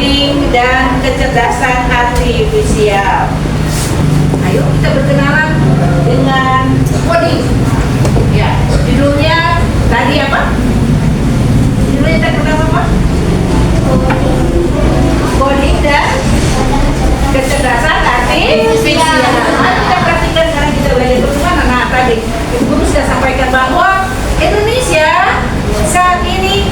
coding dan kecerdasan artifisial. Ayo kita berkenalan dengan coding. Ya, judulnya tadi apa? Judulnya tadi pertama apa? Coding dan kecerdasan artifisial. Nah, kita perhatikan sekarang kita belajar bagaimana. Nah, tadi Ibu Guru sudah sampaikan bahwa Indonesia saat ini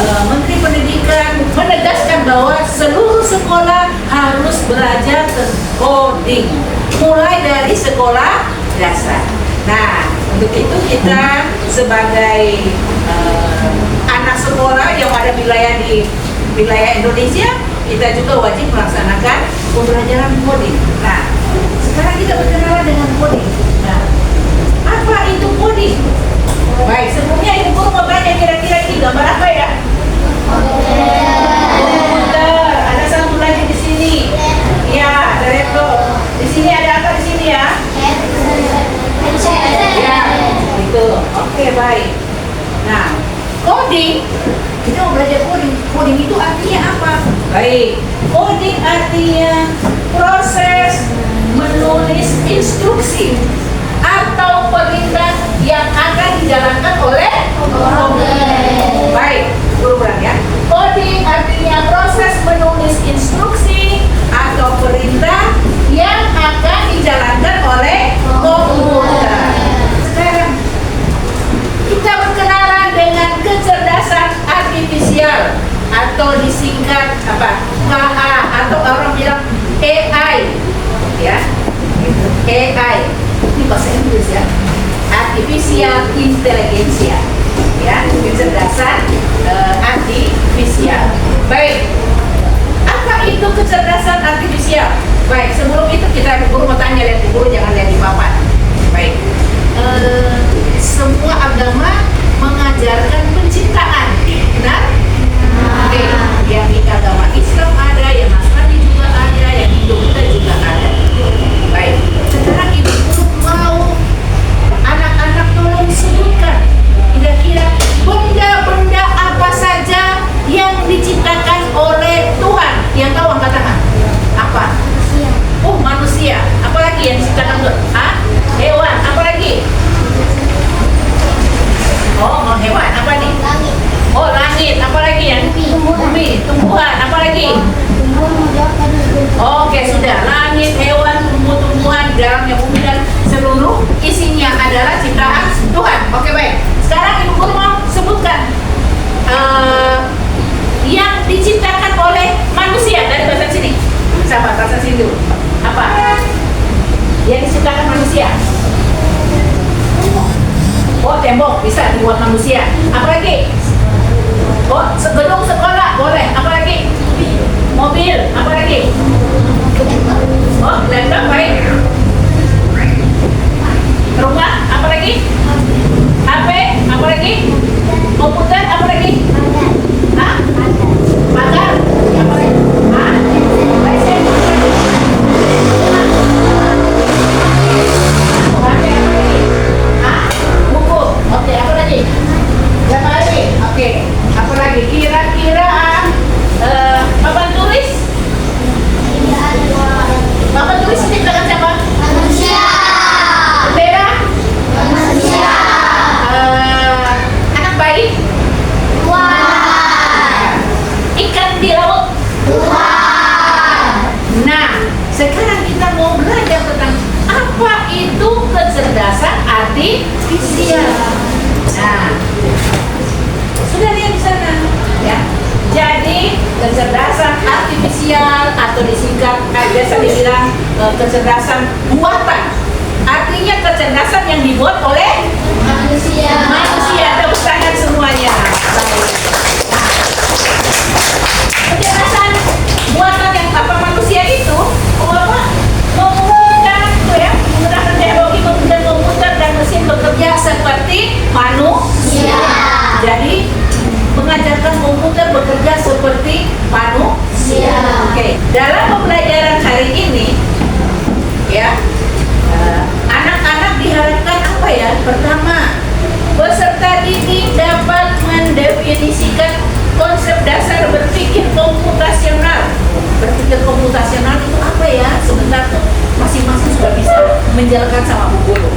Menteri Pendidikan menegaskan bahwa seluruh sekolah harus belajar coding, mulai dari sekolah dasar. Nah, untuk itu kita sebagai anak sekolah yang ada di wilayah Indonesia, kita juga wajib melaksanakan pembelajaran coding. Nah, sekarang kita berkenalan dengan coding. Nah, apa itu coding? Baik, sebelumnya Ibu Guru mau tanya kira-kira ini gambar apa ya? Komputer. Ada satu lagi di sini. Ya, ada laptop. Di sini ada apa di sini ya? Ya, itu. Oke, baik. Nah, coding, kita mau belajar coding. Coding itu artinya apa? Baik, coding artinya proses menulis instruksi atau perintah yang akan dijalankan oleh komputer. Baik, ulang ya. Coding artinya proses menulis instruksi atau perintah yang akan dijalankan oleh komputer. Sekarang kita berkenalan dengan kecerdasan artifisial atau disingkat apa? KA atau orang bilang AI, ya. AI. Ini bahasa Inggris ya. Artificial Intelligence, ya, kecerdasan artifisial. Baik, apa itu kecerdasan artifisial? Baik, sebelum itu kita Guru mau tanya, lihat Guru, jangan lihat di papan. Baik, semua agama mengajarkan penciptaan, benar? Oke, yang di agama Islam ada, yang Nasrani juga ada, yang Hindu juga ada. Baik, sekarang Ibu Guru mau anak-anak tolong sebutkan kira-kira benda-benda apa saja yang diciptakan oleh Tuhan. Yang tahu angkat tangan. Apa? Oh, manusia. Apa lagi yang diciptakan Tuhan? Hewan. Apa lagi? Oh, hewan. Apa nih? Langit. Oh, langit. Apa lagi yang? Bumi. Tumbuhan. Apa lagi? Oke, sudah. Langit, hewan, tumbuh-tumbuhan, dalamnya bumi dan seluruh isinya adalah ciptaan Tuhan. Oke, baik. Sekarang Ibu Guru mau sebutkan yang diciptakan oleh manusia dari bahasa sini. Sahabat bahasa sini dulu. Apa? Yang diciptakan manusia. Oh, tembok bisa dibuat manusia. Apa lagi? Oh, gedung sekolah boleh. Apa lagi? Mobil. Apa lagi? Oh, laptop, baik. Rumah. Apa lagi? HP. Apa lagi? Komputer. Apa lagi? Hah? Pagar. Apa lagi? Hah? Mesin. Apa lagi? Hah? Buku. Oke, apa lagi? Apa lagi? Oke. Apa lagi? Kira-kira papan tulis? Papan tulis diciptakan siapa? Manusia. Bendera? Manusia. Anak bayi? Tuhan. Ikan di laut? Tuhan. Nah, sekarang kita mau belajar tentang apa itu kecerdasan artifisial. Nah, sudah lihat di sana, ya. Jadi kecerdasan artifisial atau disingkat biasa dibilang kecerdasan buatan. Artinya kecerdasan yang dibuat oleh Manusia. manusia. Tepuk tangan semuanya. Baik. Kecerdasan buatan yang apa manusia itu menggunakan teknologi komputer dan mesin bekerja seperti manusia. Jadi mengajarkan komputer bekerja seperti manusia. Oke. Dalam pembelajaran hari ini, ya, anak-anak diharapkan apa ya? Pertama, peserta didik dapat mendefinisikan menjelaskan sama bu guru.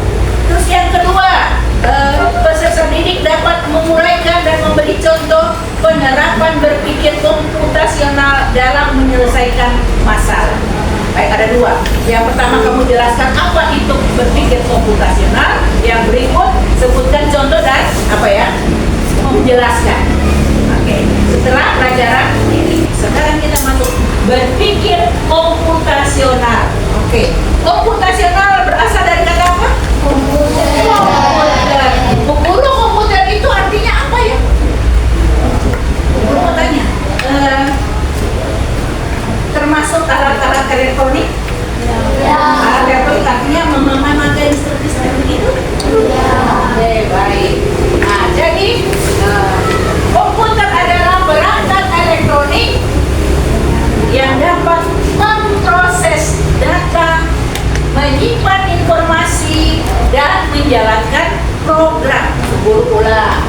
Terus yang kedua, peserta didik dapat menguraikan dan memberi contoh penerapan berpikir komputasional dalam menyelesaikan masalah. Baik, ada dua. Yang pertama, kamu jelaskan apa itu berpikir komputasional. Yang berikut, sebutkan contoh dan menjelaskan. Oke, setelah pelajaran ini, sekarang kita masuk berpikir komputasional. Oke, komputasional berasal dari kata apa? Komputer. Bu guru, komputer itu artinya apa ya? Bu guru mau tanya. Termasuk alat-alat elektronik? Ya. Alat elektronik artinya memakai listrik begitu? Ya. Oke, baik. Nah, jadi komputer adalah perangkat elektronik yang dapat memproses data, menyimpan informasi, dan menjalankan program. Guru ulang.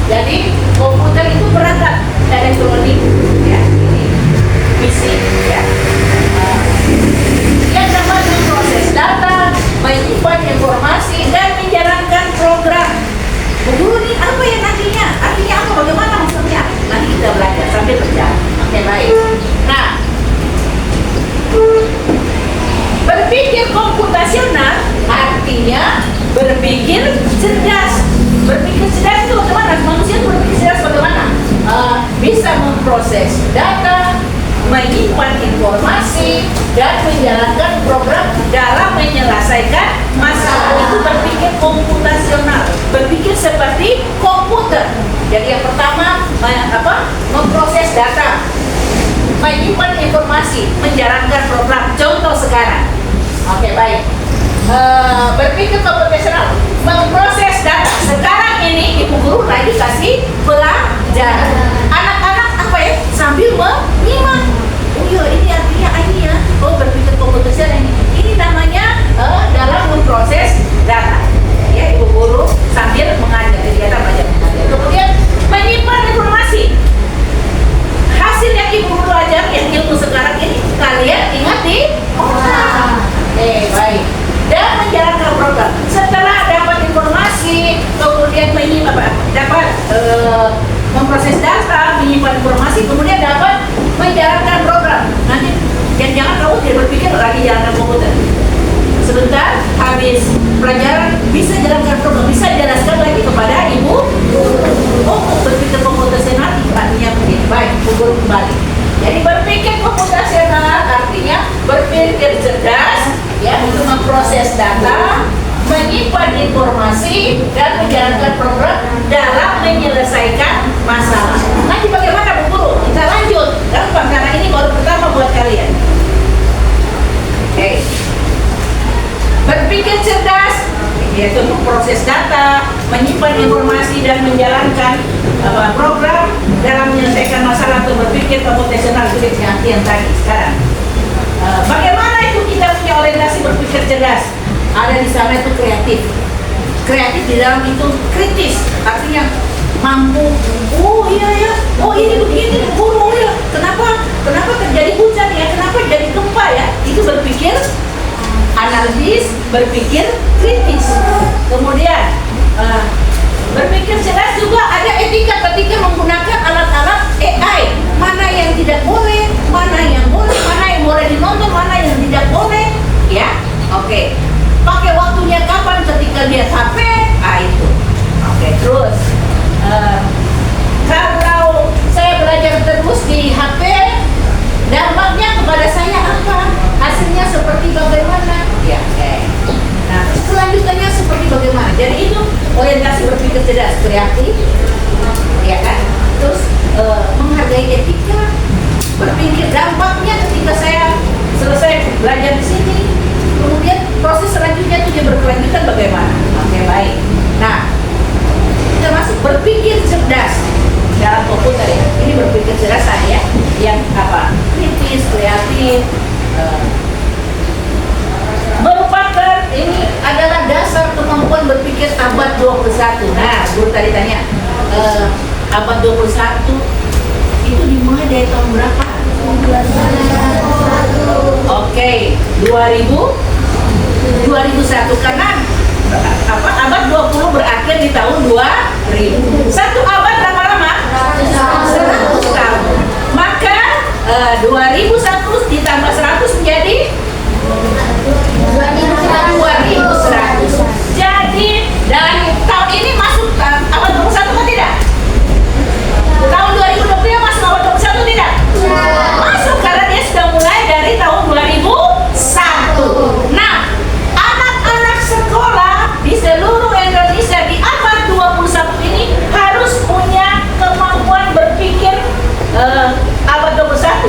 Jadi komputer itu perangkat elektronik, ya, ini fisik, ya, yang dapat memproses data, menyimpan informasi, dan menjalankan program. Bu guru ini apa ya nantinya? Artinya apa? Bagaimana maksudnya? Nanti kita belajar sambil berjalan. Oke, baik. Nah, berpikir komputasional artinya berpikir cerdas. Berpikir cerdas itu bagaimana? Manusia itu berpikir cerdas bagaimana? Bisa memproses data, menyimpan informasi, dan menjalankan program dalam menyelesaikan masalah. Itu berpikir komputasional, berpikir seperti komputer. Jadi yang pertama, memproses data, menyimpan informasi, menjalankan program. Contoh sekarang. Oke, baik. Berpikir komputasional, memproses data. Sekarang ini ibu guru lagi kasih pelajaran. Anak-anak sambil menyimak. Oh iya, ini artinya ini ya. Oh, berpikir komputasional ini. Ini namanya dalam memproses data. Ya, ibu guru sambil mengajar, kegiatan belajar mengajar. Kemudian menyimpan informasi. Hasil yang ibu guru ajar, yang ilmu sekarang ini kalian ingat di otak. Baik. Dan menjalankan program. Setelah dapat informasi, kemudian dapat memproses data, menyimpan informasi, kemudian dapat menjalankan program. Nanti jangan kamu tidak berpikir lagi jalankan komputer. Sebentar habis pelajaran bisa jalankan program, bisa jelaskan lagi kepada ibu. Oh, berpikir komputasional itu artinya begini. Baik, guru kembali. Jadi berpikir komputasional artinya berpikir cerdas, ya, untuk memproses data, menyimpan informasi, dan menjalankan program dalam menyelesaikan masalah. Nanti bagaimana Bu Guru? Kita lanjut. Gampang, karena ini baru pertama buat kalian. Oke. Berpikir cerdas, yaitu memproses data, menyimpan informasi, dan menjalankan program dalam menyelesaikan masalah atau berpikir komputasional. Itu yang tadi. Sekarang, bagaimana itu kita punya orientasi berpikir cerdas? Ada di sana itu kreatif. Kreatif di dalam itu kritis, artinya mampu. Oh iya ya, oh ini begini, oh ya, kenapa terjadi hujan ya, kenapa jadi gempa ya? Itu berpikir analitis, berpikir kritis. Kemudian berpikir cerdas juga ada etika ketika menggunakan alat-alat AI. Mana yang tidak boleh, mana yang boleh, mana yang boleh dinonton, mana yang tidak boleh, ya. Oke. Pakai waktunya kapan ketika lihat HP? Itu. Oke, terus kalau saya belajar terus di HP, dampaknya kepada saya apa? Hasilnya seperti bagaimana? Ya, oke. Nah, selanjutnya seperti bagaimana? Jadi itu orientasi berpikir cerdas, kreatif, ya kan? Terus menghargai etika, berpikir dampaknya ketika saya selesai belajar di sini. Kemudian proses selanjutnya itu dia berkelanjutan bagaimana? Oke, baik. Nah, kita masuk berpikir cerdas dalam komputer ya. Ini berpikir cerdas ya, yang apa? Kritis, kreatif, merupakan ini adalah dasar kemampuan berpikir abad 21. Nah, guru tadi tanya, abad 21 itu dimulai dari tahun berapa? Oke, 2000 2001 karena abad 20 berakhir di tahun 2000. Satu abad berapa lama? 100 tahun. Maka 2001 ditambah 100 menjadi 2100. Jadi dan tahun ini masuk abad 21 atau tidak? Tahun 2020 masuk abad 21 tidak? Masuk karena dia sudah mulai dari tahun 2001. Nah, anak-anak sekolah di seluruh Indonesia di abad 21 ini harus punya kemampuan berpikir abad 21.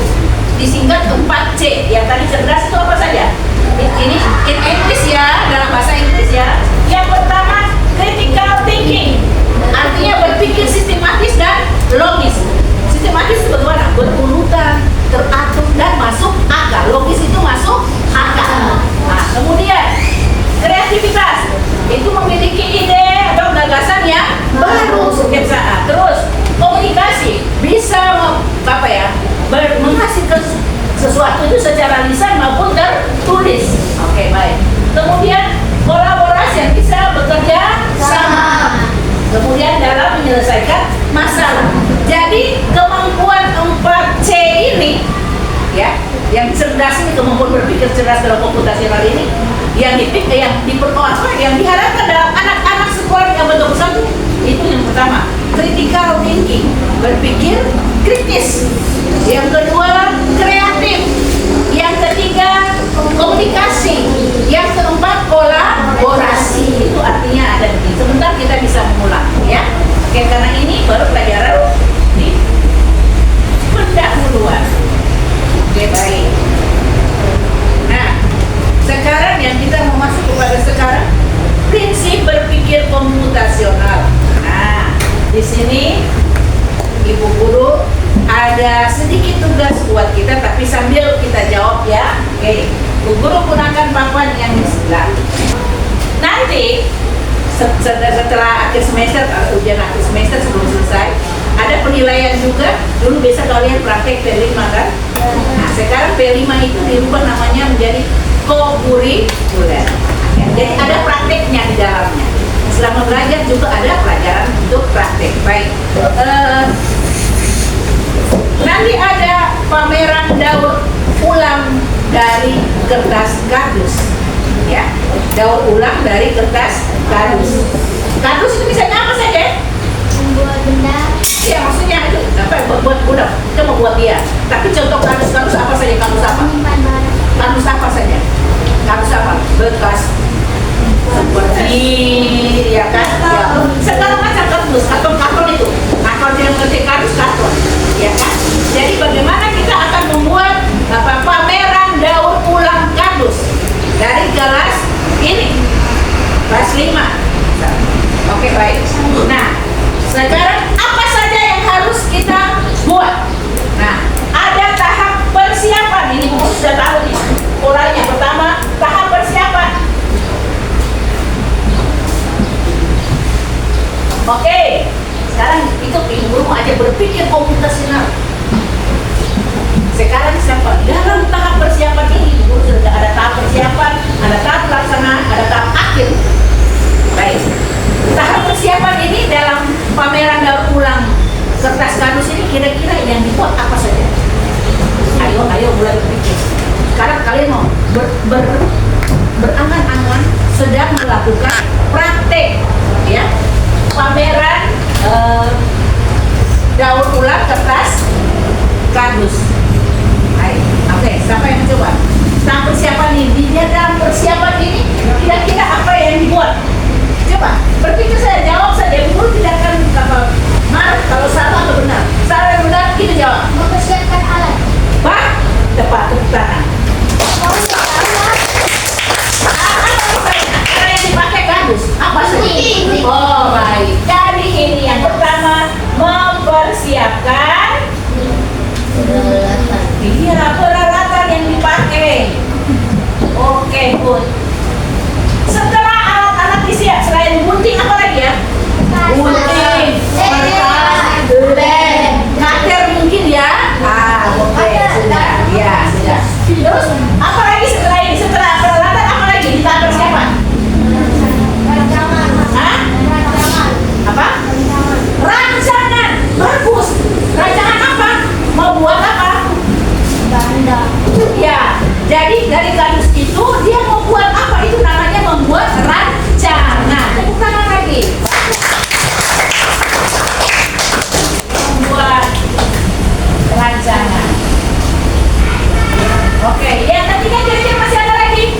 Disingkat 4C. Yang tadi cerdas itu apa saja? Ini in English ya, dalam bahasa Inggris ya. Yang pertama, critical thinking. Artinya berpikir sistematis dan logis. Sistematis itu bagaimana? Berurutan, teratur dan masuk akal. Logis itu masuk akal. Nah, kemudian kreativitas itu memiliki ide atau gagasan yang baru setiap saat. Terus komunikasi bisa menghasilkan sesuatu itu secara lisan maupun tertulis. Oke, baik. Kemudian kolaborasi yang bisa bekerja sama. Kemudian dalam menyelesaikan masalah. Jadi kemampuan 4C ini ya, yang cerdas ini, kemampuan berpikir cerdas dalam komputasional ini yang yang diharapkan dalam anak-anak sekolah di abad 21 itu yang pertama, critical thinking, berpikir kritis. Yang kedua, kreatif. Yang ketiga, komunikasi. Yang keempat, kolaborasi. Itu artinya ada di sini. Sebentar kita bisa mengulang ya. Oke, karena ini baru pelajaran di pendahuluan. Oke, baik. Nah, sekarang yang kita mau masuk kepada sekarang prinsip berpikir komputasional. Nah, di sini Ibu Guru ada sedikit tugas buat kita, tapi sambil kita jawab ya. Oke, Ibu Guru gunakan papan yang di sebelah. Nanti setelah akhir semester, ujian akhir semester sebelum selesai, ada penilaian juga. Dulu biasa kalian praktek P5 kan? Nah, sekarang P5 itu dirubah namanya menjadi co-curricular. Ya, jadi ada prakteknya di dalamnya. Selama belajar juga ada pelajaran untuk praktek. Baik. Nanti ada pameran daur ulang dari kertas kardus. Ya, daur ulang dari kertas kardus. Kardus itu misalnya apa saja? Membuat benda. Iya, maksudnya itu apa? Buat udah kita mau buat dia. Tapi contoh kardus apa saja? Kardus apa? Menyimpan barang. Kardus apa saja? Kardus apa? Bekas seperti ya kan? Ya, segala macam kardus, karton itu. Karton yang penting kardus karton, ya kan? Jadi bagaimana kita akan membuat pameran daur ulang kardus dari kelas ini, kelas 5. Oke, baik. Nah, sekarang apa saja yang harus kita buat? Nah, ada tahap persiapan. Ini Bu sudah tahu nih polanya. Pertama, tahap persiapan. Oke, sekarang itu Ibu Guru mau aja berpikir komputasional. Sekarang siapa? Dalam tahap persiapan ini Ibu Guru sudah ada tahap persiapan, ada tahap pelaksanaan, ada tahap akhir. Baik. Tahap persiapan ini dalam pameran daur ulang kertas kardus ini kira-kira yang dibuat apa saja? Ayo mulai berpikir. Sekarang kalian mau berangan-angan sedang melakukan praktek ya pameran daur ulang kertas kardus. Oke, siapa yang mencoba? Tahap persiapan ini, dalam persiapan ini kira-kira apa yang dibuat? Coba berpikir saja, jawab saja. Ibu tidak akan marah kalau salah atau benar. Salah dan benar kita jawab. Mempersiapkan alat. Pak, tepat tepuk tangan. Apa yang dipakai kardus? Apa saja? Oh, baik. Jadi ini yang pertama mempersiapkan. Iya, peralatan yang dipakai. Oke, good. Setelah alat-alat disiap, selain gunting apa lagi ya? Jadi dari kardus itu dia membuat apa? Itu namanya membuat rancangan. Tepuk tangan lagi. Membuat rancangan. Oke, yang ketiga kira-kira masih ada lagi?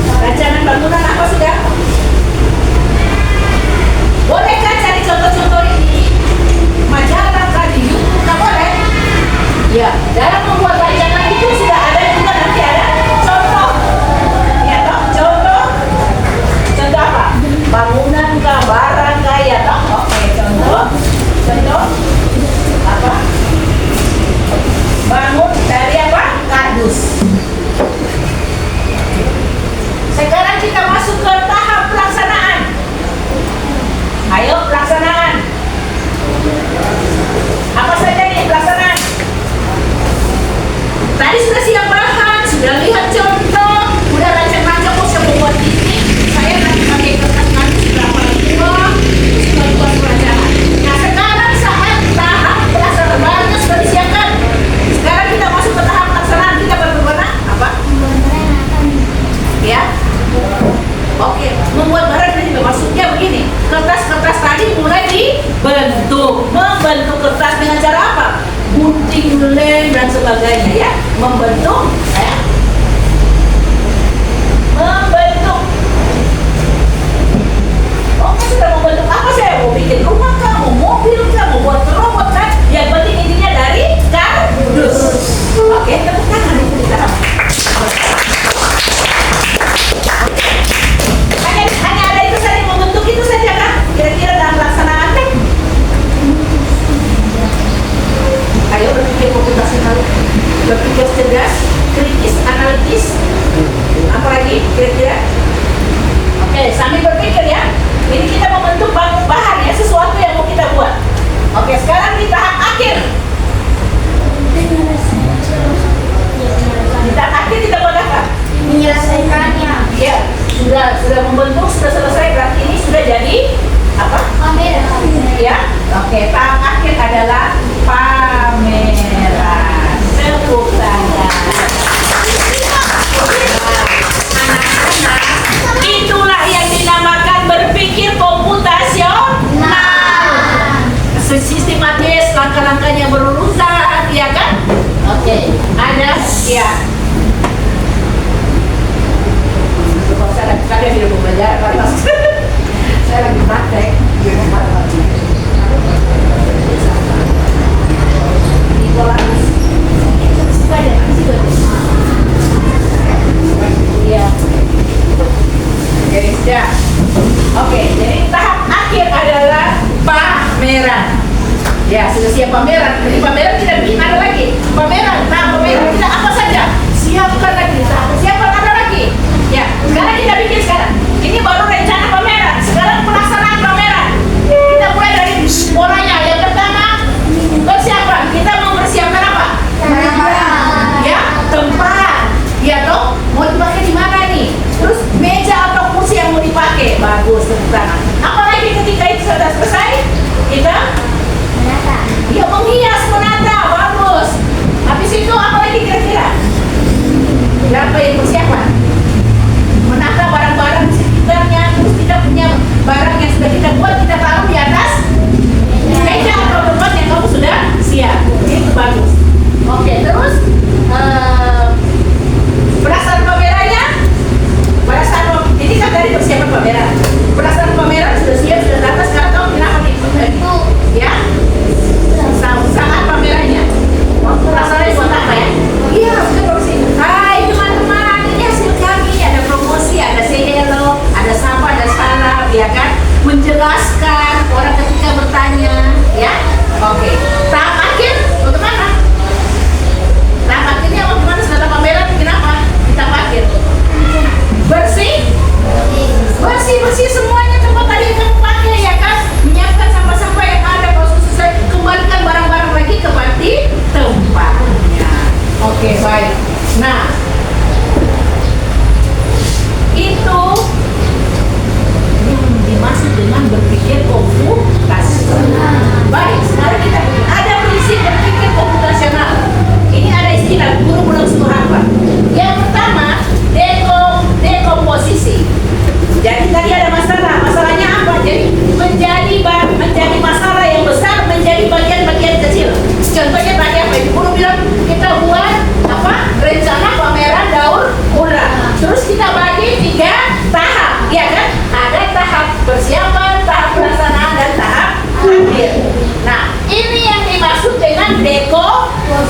Rancangan bangunan apa sudah? Bolehkah cari contoh-contoh ini? Majalah kah di YouTube? Nggak boleh? Ya, dalam membuat rancangan itu sudah ada juga nanti ada contoh. Ya toh, contoh. Contoh apa? Bangunan kah, barang kah, ya toh? Oke, contoh. Contoh apa? Bangun dari apa? Kardus. Sekarang kita masuk ke tahap pelaksanaan. Ayo pelaksanaan. Apa saja nih pelaksanaan? Tadi sudah siap bahan, sudah lihat contoh, udah rancang-rancang mau saya membuat ini. Saya nanti pakai kertas kardus berapa dua, terus buat perancangan. Nah sekarang saat tahap pelaksanaan bahannya sudah disiapkan. Sekarang kita masuk ke tahap pelaksanaan. Kita bagaimana? Apa? Ya. Oke, membuat barang tadi maksudnya begini. Kertas-kertas tadi mulai dibentuk. Membentuk kertas dengan cara apa? Gunting, lem dan sebagainya ya. Membentuk ya. Membentuk. Oke, sudah membentuk apa saya? Mau bikin rumah kah? Mau mobil kah? Mau buat robot kan? Yang penting intinya dari kardus. Oke, tepuk tangan itu di tahap. Hanya ada itu saja, membentuk itu saja kan? Kira-kira dalam pelaksanaan kan? Ayo berpikir komputasional, berpikir cerdas, kritis, analitis. Apa lagi kira-kira? Oke, sambil berpikir ya. Ini kita membentuk bahan ya, sesuatu yang mau kita buat. Oke, sekarang di tahap akhir. Di tahap akhir kita buat apa? Menyelesaikannya. Ya, sudah membentuk, sudah selesai, berarti ini sudah jadi apa? Pameran. Ya, oke. Tahap akhir adalah pameran. Tepuk tangan. Anak-anak, itulah yang dinamakan berpikir komputasional. Sistematis, langkah-langkahnya berurutan, ya kan? Oke, ada ya. Saya tidak mau belajar karena saya lagi praktek. Di kolam suka ada iya. Jadi sudah. Oke, jadi tahap akhir adalah pameran. Ya, sudah siap pameran. Jadi pameran tidak bikin ada lagi. Pameran, nah pameran kita apa saja? Siapkan lagi. Siapkan ada lagi. Ya, sekarang kita bikin sekarang. Ini baru rencana pameran. Sekarang pelaksanaan pameran. Kita mulai dari polanya. Yang pertama, persiapan. Kita mau mempersiapkan apa?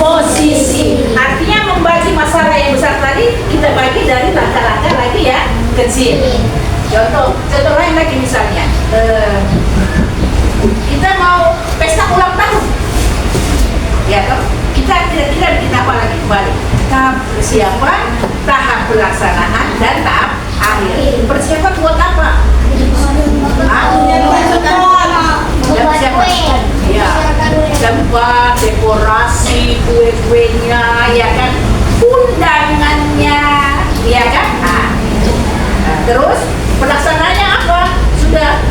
posisi. Artinya membagi masalah yang besar tadi kita bagi dari langkah-langkah lagi ya kecil. Contoh lain lagi misalnya, kita mau pesta ulang tahun, ya toh? Kita kira-kira bikin apa lagi kembali? Tahap persiapan, tahap pelaksanaan, dan tahap akhir. Persiapan buat apa? Ya, tempat, dekorasi, kue-kuenya, ya kan, undangannya, ya kan. Nah, terus pelaksanaannya apa? Sudah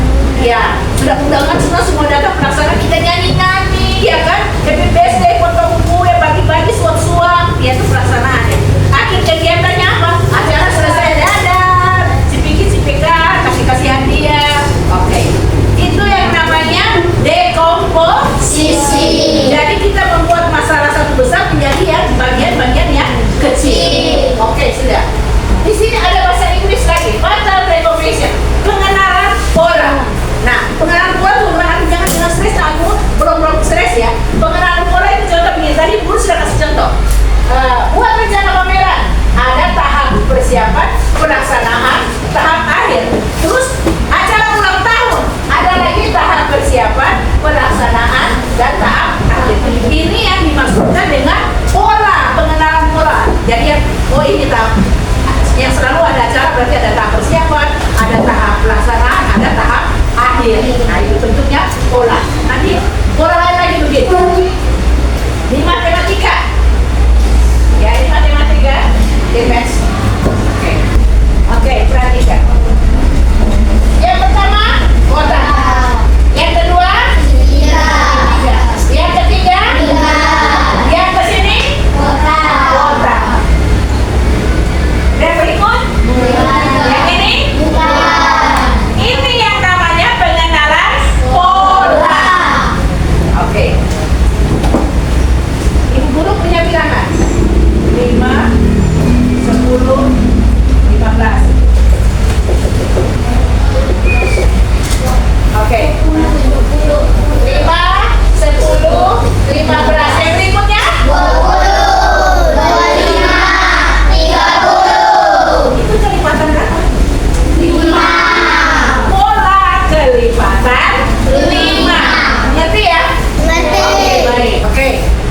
undangan semua datang, pelaksanaan kita nyanyi-nyanyi, ya kan. Happy birthday, potong kue, bagi-bagi suap-suap, ya itu pelaksanaannya. Akhir kegiatannya apa? Acara selesai dadar, si Piki, si Peka, kasih hadiah. Oke. Itu yang namanya dekomposisi. Jadi kita membuat masalah satu besar menjadi yang bagian-bagian yang kecil. Oke, sudah. Di sini ada bahasa Inggris lagi, pattern recognition, pengenalan pola. Nah, pengenalan pola itu jangan dengan stres, aku belum stres ya. Pengenalan pola itu contoh begini, tadi Bu sudah kasih contoh. Buat rencana pameran, ada tahap persiapan, pelaksanaan, tahap akhir. Terus acara ulang tahun, ada lagi tahap persiapan, pelaksanaan, dan tahap akhir. Ini yang dimaksudkan dengan pola, pengenalan pola. Jadi ini tahap yang selalu ada acara, berarti ada tahap persiapan, ada tahap pelaksanaan, ada tahap akhir. Nah, itu bentuknya pola. Nanti pola lain lagi begitu. Di matematika, ya di matematika, defense. Oke, perhatikan. Yang pertama, kota. Yang kedua, tiga. Yang ketiga, yang kesini, kota. Dan berikut, yang ini, ini yang namanya pengenalan pola. Oke. Ibu guru punya bilangan 5, 10, 15. Oke. 5, 10, 15. Yang berikutnya 20, 25, 30. itu kelipatan berapa? 5. Pola kelipatan 5. Ngerti ya? Ngerti. Oke, baik. Oke.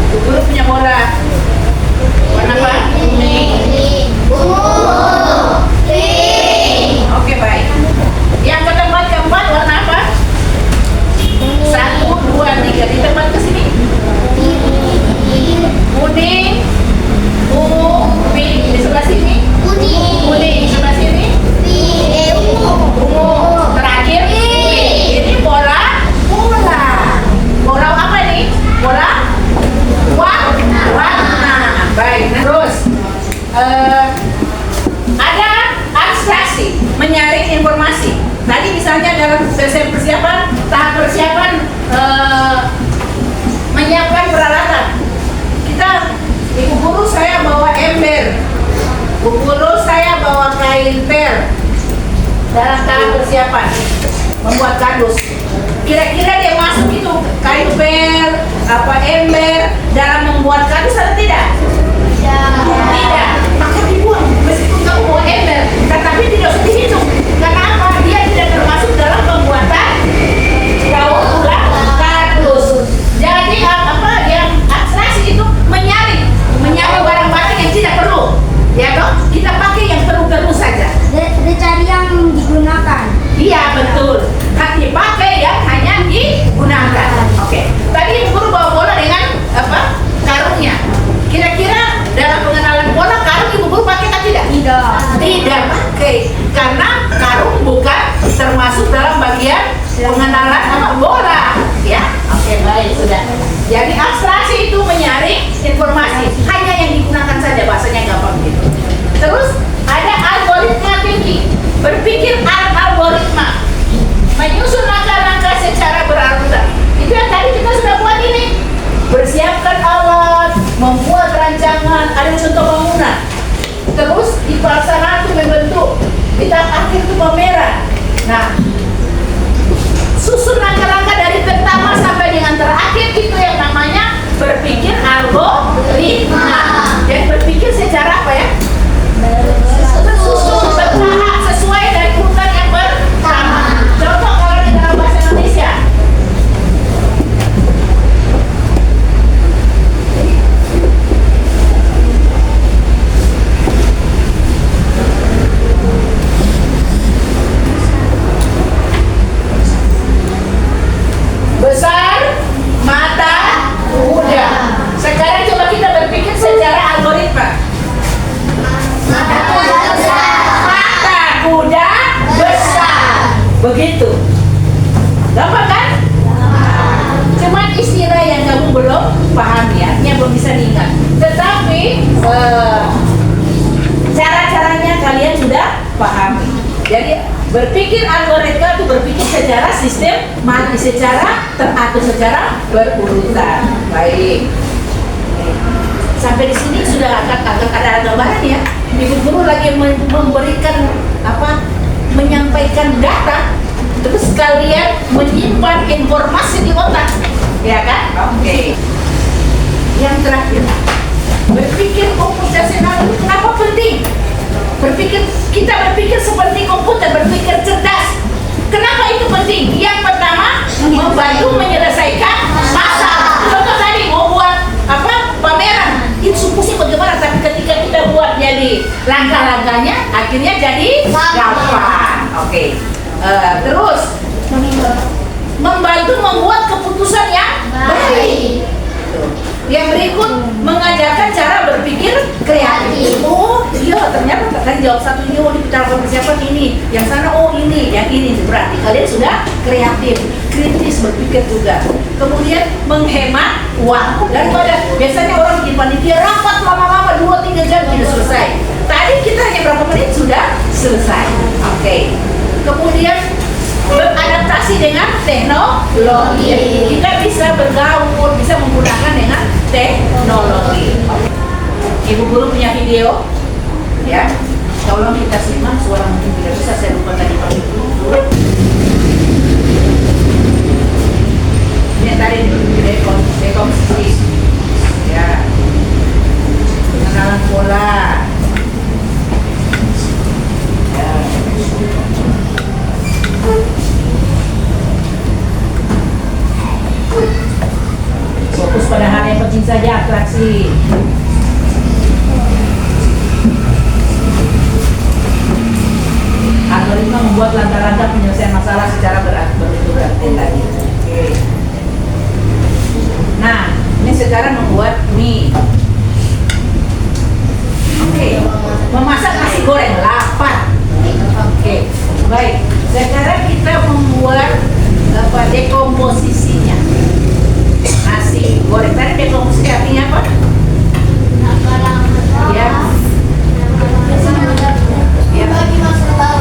Ibu guru punya pola. Warna apa? Kuning. Oke, baik. Yang ke tempat keempat warna apa? 1, 2, 3. Di tempat ke sini. Kuning, ungu, pink. Di sebelah sini. Kuning. Di sebelah sini. Ungu. Terakhir. Pink. Ini pola. Pola apa nih? Pola warna. Baik. Terus ada abstraksi, menyaring informasi. Tadi misalnya dalam persiapan, tahap persiapan menyiapkan peralatan. Ibu guru saya bawa ember, Bu guru saya bawa kain per. Dalam tahap persiapan membuat kardus. Kira-kira dia masuk itu kain per, ember dalam membuat kardus atau tidak? Tidak. Maka dibuang meskipun kamu bawa ember, tetapi tidak usah dihitung. Karena apa? Dia tidak termasuk dalam pembuatan daur ulang kardus. Jadi yang abstraksi itu menyaring barang-barang yang tidak perlu. Ya toh? Kita pakai yang perlu-perlu saja. Cari yang digunakan. Iya, betul. Dipakai yang hanya digunakan. Oke. Tadi Ibu guru bawa bola dengan karungnya. Kira-kira dalam pengenalan bola karung Ibu guru pakai atau tidak? Tidak pakai. Karena karung bukan termasuk dalam bagian pengenalan bola. Ya. Oke, baik, sudah. Jadi abstraksi itu menyaring informasi, hanya yang digunakan saja, bahasanya gampang gitu. Terus ada algoritma thinking, berpikir algoritma, menyusun langkah-langkah secara berurutan. Itu yang tadi kita sudah buat ini. Bersiapkan alat, membuat rancangan, ada contoh bangunan. Terus di pelaksanaan itu membentuk, di tahap akhir itu pameran. Nah, susun langkah-langkah dari pertama sampai dengan terakhir itu yang namanya berpikir algoritma. Begitu. Gampang kan? Cuman istilah yang kamu belum paham ya, yang belum bisa diingat. Tetapi cara-caranya kalian sudah pahami. Jadi berpikir algoritma itu berpikir secara sistematis, secara teratur, secara berurutan. Baik. Sampai di sini sudah agak ada gambaran ya. Ibu guru lagi memberikan menyampaikan data, terus kalian menyimpan informasi di otak, ya kan? Oke. Yang terakhir, berpikir komputasional itu kenapa penting? Kita berpikir seperti komputer, berpikir cerdas. Kenapa itu penting? Yang pertama, membantu menyelesaikan masalah. Contoh tadi mau buat pameran, instruksi bagaimana, tapi ketika kita buat jadi langkah-langkahnya, akhirnya jadi gampang. Oke. Terus membantu membuat keputusan yang baik. Yang berikut mengajarkan cara berpikir kreatif. Oh iya, ternyata tadi jawab satu ini, oh di cara persiapan ini, yang sana oh ini, yang ini. Berarti kalian sudah kreatif, kritis berpikir juga. Kemudian menghemat waktu, daripada biasanya orang bikin panitia rapat lama-lama 2-3 jam tidak selesai. Tadi kita hanya berapa menit sudah selesai. Oke. Kemudian beradaptasi dengan teknologi. Kita bisa bergaul, bisa menggunakan dengan teknologi. Ibu guru punya video, ya. Tolong kita simak, suara mungkin tidak bisa, saya lupa tadi pakai dulu. Ini tadi dekonstruksi, ya. Pengenalan pola. Ya. Fokus pada hal yang penting saja, atraksi. Algoritma membuat langkah-langkah penyelesaian masalah secara berurutan tadi. Oke. Nah, ini sekarang membuat mie. Oke. Memasak nasi goreng, lapar. Oke. Baik. Sekarang kita membuat dekomposisinya. Nasi goreng. Tadi dekomposisi artinya apa? Ya.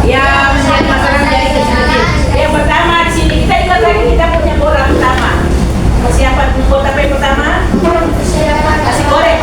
Ya, menjadi masalah menjadi kecil-kecil. Yang pertama di sini kita ingat lagi kita punya bola pertama. Persiapan buat apa yang pertama? Nasi goreng.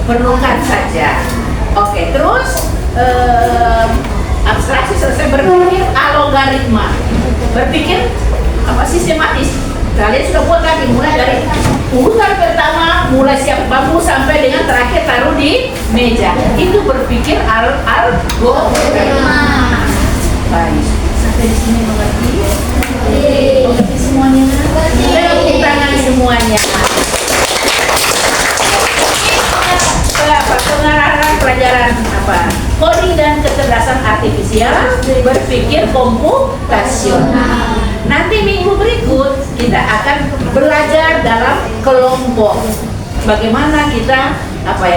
perlukan saja. Oke, terus abstraksi selesai, berpikir algoritma, berpikir apa sistematis. Kalian sudah buat tadi mulai dari urutan pertama, mulai siap bambu sampai dengan terakhir taruh di meja. Itu berpikir algoritma. Baik, sampai di sini mengerti? Mengerti semuanya? Tepuk tangan semuanya. Pengarahan pelajaran apa? Coding dan kecerdasan artifisial, berpikir komputasional. Nanti minggu berikut kita akan belajar dalam kelompok. Bagaimana kita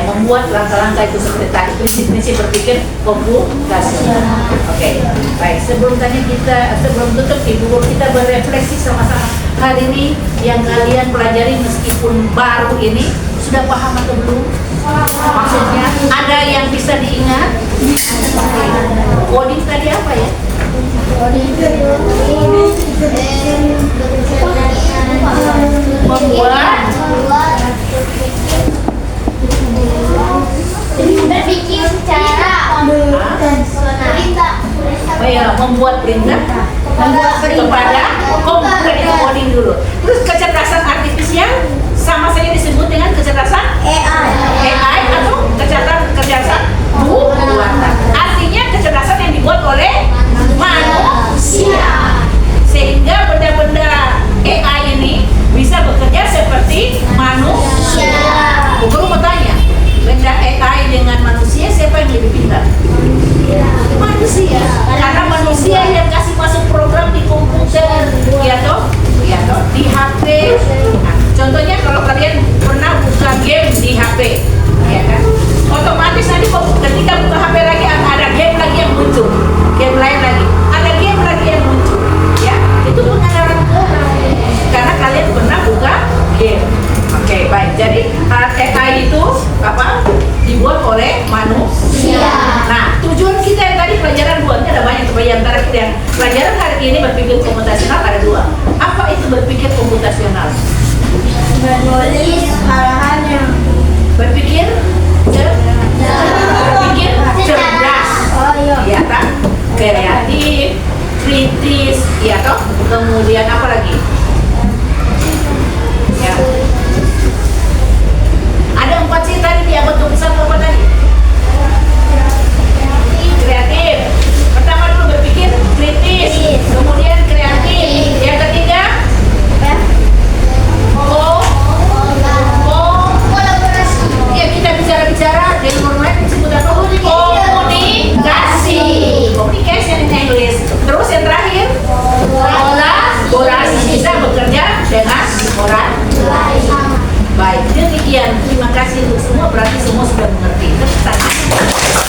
membuat langkah-langkah itu seperti tadi, prinsip-prinsip berpikir komputasional. Oke, baik. Sebelum tutup, Ibu Guru kita berefleksi sama-sama. Hari ini yang kalian pelajari meskipun baru ini sudah paham atau belum? Maksudnya ada yang bisa diingat? Coding tadi apa ya? Membuat berpikir secara membuat perintah kepada komputer, itu coding dulu. Terus kecerdasan artifisial sama saja disebut dengan kecerdasan AI atau kecerdasan buatan. Artinya kecerdasan yang dibuat oleh manusia, sehingga benda-benda AI ini bisa bekerja seperti manusia. Guru mau tanya, benda AI dengan manusia siapa yang lebih pintar? Manusia, karena manusia yang kasih masuk program di komputer, ya toh, di HP. Nah, contohnya kalau kalian pernah buka game di HP, ya kan, otomatis nanti ketika buka HP lagi ada game lagi yang muncul, game lain lagi, ada game lagi yang muncul, ya, itu pengalaman karena kalian pernah buka game. Oke, baik. Jadi AI itu dibuat oleh manusia. Nah, tujuan kita yang tadi pelajaran buatnya ada banyak, supaya antara kita yang pelajaran hari ini berpikir komputasional ada dua. Apa itu berpikir komputasional? menulis hal-hal yang Berpikir cerdas, ya kan? Kreatif, kritis, ya toh. Kemudian apa lagi? Ya. Ada 4 sih tadi di abad 21 apa tadi? Kreatif. Pertama dulu berpikir kritis, kemudian kreatif. Yang ketiga, ya kita bicara-bicara di luar lain disebut apa? Komunikasi. Communication in English. Terus yang terakhir, kolaborasi, bisa bekerja dengan orang lain. Baik, demikian. Terima kasih untuk semua. Berarti semua sudah mengerti. Tepuk tangan.